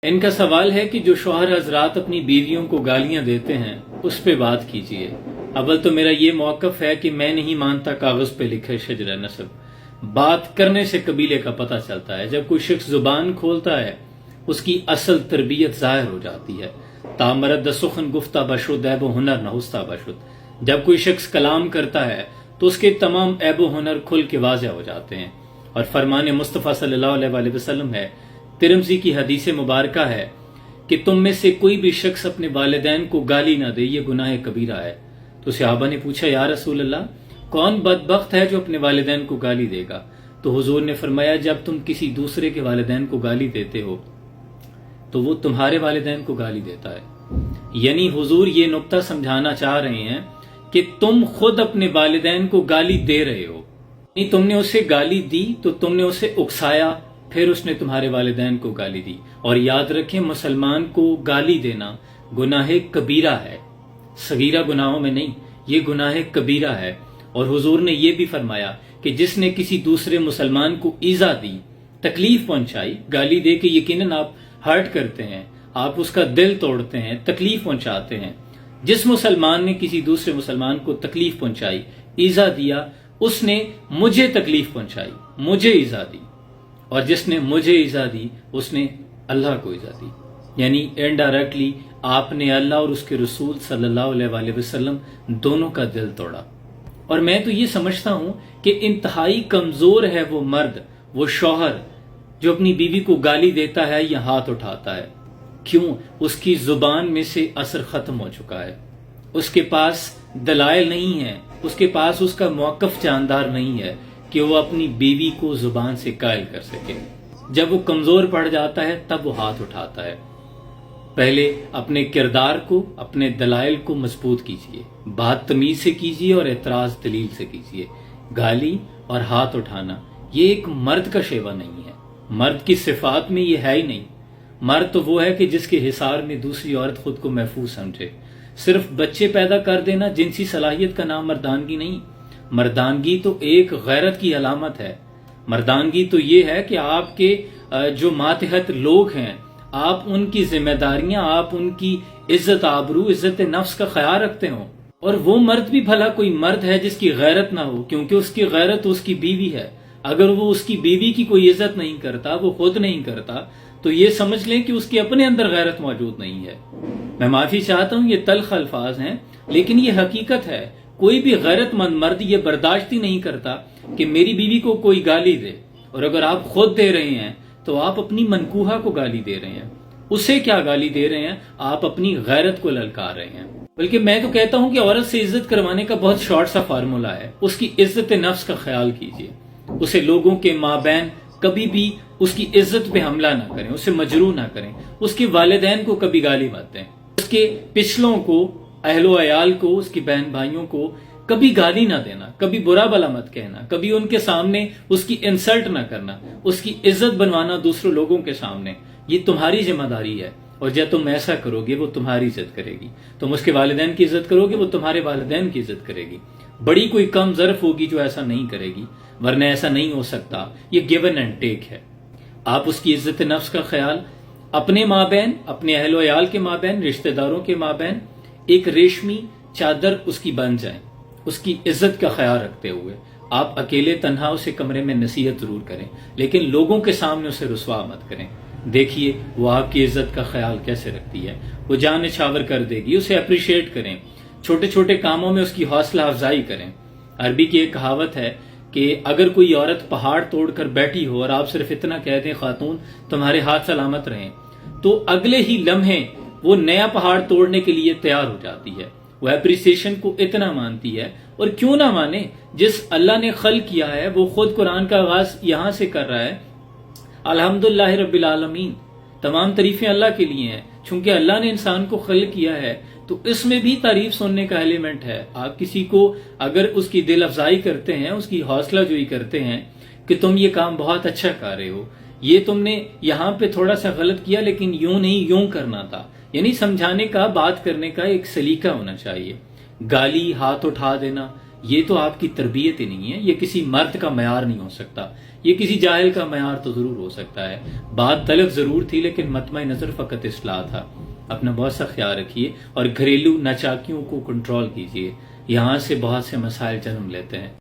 ان کا سوال ہے کہ جو شوہر حضرات اپنی بیویوں کو گالیاں دیتے ہیں اس پہ بات کیجیے۔ اول تو میرا یہ موقف ہے کہ میں نہیں مانتا کاغذ پہ لکھے شجرہ نسب، بات کرنے سے قبیلے کا پتہ چلتا ہے۔ جب کوئی شخص زبان کھولتا ہے اس کی اصل تربیت ظاہر ہو جاتی ہے۔ تا مرد سخن گفتہ بشد عیب و ہنر نہستہ بشد۔ جب کوئی شخص کلام کرتا ہے تو اس کے تمام عیب و ہنر کھل کے واضح ہو جاتے ہیں، اور فرمان مصطفیٰ صلی اللہ علیہ وآلہ وسلم ہے، ترمذی کی حدیث مبارکہ ہے کہ تم میں سے کوئی بھی شخص اپنے والدین کو گالی نہ دے، یہ گناہ کبیرہ ہے۔ تو صحابہ نے پوچھا یا رسول اللہ، کون بدبخت ہے جو اپنے والدین کو گالی دے گا؟ تو حضور نے فرمایا جب تم کسی دوسرے کے والدین کو گالی دیتے ہو تو وہ تمہارے والدین کو گالی دیتا ہے۔ یعنی حضور یہ نقطہ سمجھانا چاہ رہے ہیں کہ تم خود اپنے والدین کو گالی دے رہے ہو، یعنی تم نے اسے گالی دی تو تم نے اسے اکسایا، پھر اس نے تمہارے والدین کو گالی دی۔ اور یاد رکھیں مسلمان کو گالی دینا گناہ کبیرہ ہے، صغیرہ گناہوں میں نہیں، یہ گناہ کبیرہ ہے۔ اور حضور نے یہ بھی فرمایا کہ جس نے کسی دوسرے مسلمان کو ایذا دی، تکلیف پہنچائی، گالی دے کے یقیناً آپ ہرٹ کرتے ہیں، آپ اس کا دل توڑتے ہیں، تکلیف پہنچاتے ہیں۔ جس مسلمان نے کسی دوسرے مسلمان کو تکلیف پہنچائی، ایذا دیا، اس نے مجھے تکلیف پہنچائی، مجھے ایذا دی، اور جس نے مجھے ایذا دی اس نے اللہ کو ایذا دی۔ یعنی انڈائریکٹلی آپ نے اللہ اور اس کے رسول صلی اللہ علیہ وآلہ وسلم دونوں کا دل توڑا۔ اور میں تو یہ سمجھتا ہوں کہ انتہائی کمزور ہے وہ مرد، وہ شوہر جو اپنی بیوی کو گالی دیتا ہے یا ہاتھ اٹھاتا ہے۔ کیوں؟ اس کی زبان میں سے اثر ختم ہو چکا ہے، اس کے پاس دلائل نہیں ہے، اس کے پاس اس کا موقف جاندار نہیں ہے کہ وہ اپنی بیوی کو زبان سے قائل کر سکے۔ جب وہ کمزور پڑ جاتا ہے تب وہ ہاتھ اٹھاتا ہے۔ پہلے اپنے کردار کو، اپنے دلائل کو مضبوط کیجیے، بات تمیز سے کیجیے اور اعتراض دلیل سے کیجیے۔ گالی اور ہاتھ اٹھانا یہ ایک مرد کا شیوا نہیں ہے، مرد کی صفات میں یہ ہے ہی نہیں۔ مرد تو وہ ہے کہ جس کے حصار میں دوسری عورت خود کو محفوظ سمجھے۔ صرف بچے پیدا کر دینا جنسی صلاحیت کا نام مردانگی نہیں۔ مردانگی تو ایک غیرت کی علامت ہے۔ مردانگی تو یہ ہے کہ آپ کے جو ماتحت لوگ ہیں، آپ ان کی ذمہ داریاں، آپ ان کی عزت آبرو، عزت نفس کا خیال رکھتے ہوں۔ اور وہ مرد بھی بھلا کوئی مرد ہے جس کی غیرت نہ ہو، کیونکہ اس کی غیرت اس کی بیوی ہے۔ اگر وہ اس کی بیوی کی کوئی عزت نہیں کرتا، وہ خود نہیں کرتا، تو یہ سمجھ لیں کہ اس کے اپنے اندر غیرت موجود نہیں ہے۔ میں معافی چاہتا ہوں، یہ تلخ الفاظ ہیں لیکن یہ حقیقت ہے۔ کوئی بھی غیرت مند مرد یہ برداشت ہی نہیں کرتا کہ میری بیوی کو کوئی گالی دے، اور اگر آپ خود دے رہے ہیں تو آپ اپنی منکوحہ کو گالی دے رہے ہیں۔ اسے کیا گالی دے رہے ہیں؟ آپ اپنی غیرت کو للکار رہے ہیں۔ بلکہ میں تو کہتا ہوں کہ عورت سے عزت کروانے کا بہت شارٹ سا فارمولا ہے، اس کی عزت نفس کا خیال کیجیے، اسے لوگوں کے مابین کبھی بھی اس کی عزت پہ حملہ نہ کریں، اسے مجروح نہ کریں، اس کے والدین کو کبھی گالی مت دیں، اس کے پچھلوں کو، اہل و عیال کو، اس کی بہن بھائیوں کو کبھی گالی نہ دینا، کبھی برا بلا مت کہنا، کبھی ان کے سامنے اس کی انسلٹ نہ کرنا، اس کی عزت بنوانا دوسرے لوگوں کے سامنے، یہ تمہاری ذمہ داری ہے۔ اور جب تم ایسا کرو گے وہ تمہاری عزت کرے گی، تم اس کے والدین کی عزت کرو گے وہ تمہارے والدین کی عزت کرے گی۔ بڑی کوئی کم ظرف ہوگی جو ایسا نہیں کرے گی، ورنہ ایسا نہیں ہو سکتا۔ یہ گیون اینڈ ٹیک ہے۔ آپ اس کی عزت نفس کا خیال اپنے مابین، اپنے اہل و عیال کے مابین، رشتہ داروں کے مابین ایک ریشمی چادر اس کی بن جائیں، اس کی عزت کا خیال رکھتے ہوئے۔ آپ اکیلے تنہا اسے کمرے میں نصیحت ضرور کریں، لیکن لوگوں کے سامنے اسے رسوا مت کریں۔ دیکھیے وہ آپ کی عزت کا خیال کیسے رکھتی ہے، وہ جان نچھاور کر دے گی۔ اسے اپریشیٹ کریں، چھوٹے چھوٹے کاموں میں اس کی حوصلہ افزائی کریں۔ عربی کی ایک کہاوت ہے کہ اگر کوئی عورت پہاڑ توڑ کر بیٹھی ہو اور آپ صرف اتنا کہہ دیں خاتون تمہارے ہاتھ سلامت رہیں، تو اگلے ہی لمحے وہ نیا پہاڑ توڑنے کے لیے تیار ہو جاتی ہے۔ وہ اپریسیشن کو اتنا مانتی ہے، اور کیوں نہ مانے؟ جس اللہ نے خلق کیا ہے وہ خود قرآن کا آغاز یہاں سے کر رہا ہے، الحمدللہ رب العالمین، تمام تعریفیں اللہ کے لیے ہیں۔ چونکہ اللہ نے انسان کو خلق کیا ہے تو اس میں بھی تعریف سننے کا ایلیمنٹ ہے۔ آپ کسی کو اگر اس کی دل افزائی کرتے ہیں، اس کی حوصلہ جوئی کرتے ہیں کہ تم یہ کام بہت اچھا کر رہے ہو، یہ تم نے یہاں پہ تھوڑا سا غلط کیا لیکن یوں نہیں یوں کرنا تھا، یعنی سمجھانے کا، بات کرنے کا ایک سلیقہ ہونا چاہیے۔ گالی، ہاتھ اٹھا دینا یہ تو آپ کی تربیت ہی نہیں ہے، یہ کسی مرد کا معیار نہیں ہو سکتا، یہ کسی جاہل کا معیار تو ضرور ہو سکتا ہے۔ بات طلب ضرور تھی لیکن مطمع نظر فقط اصلاح تھا۔ اپنا بہت سا خیال رکھیے اور گھریلو ناچاکیوں کو کنٹرول کیجیے، یہاں سے بہت سے مسائل جنم لیتے ہیں۔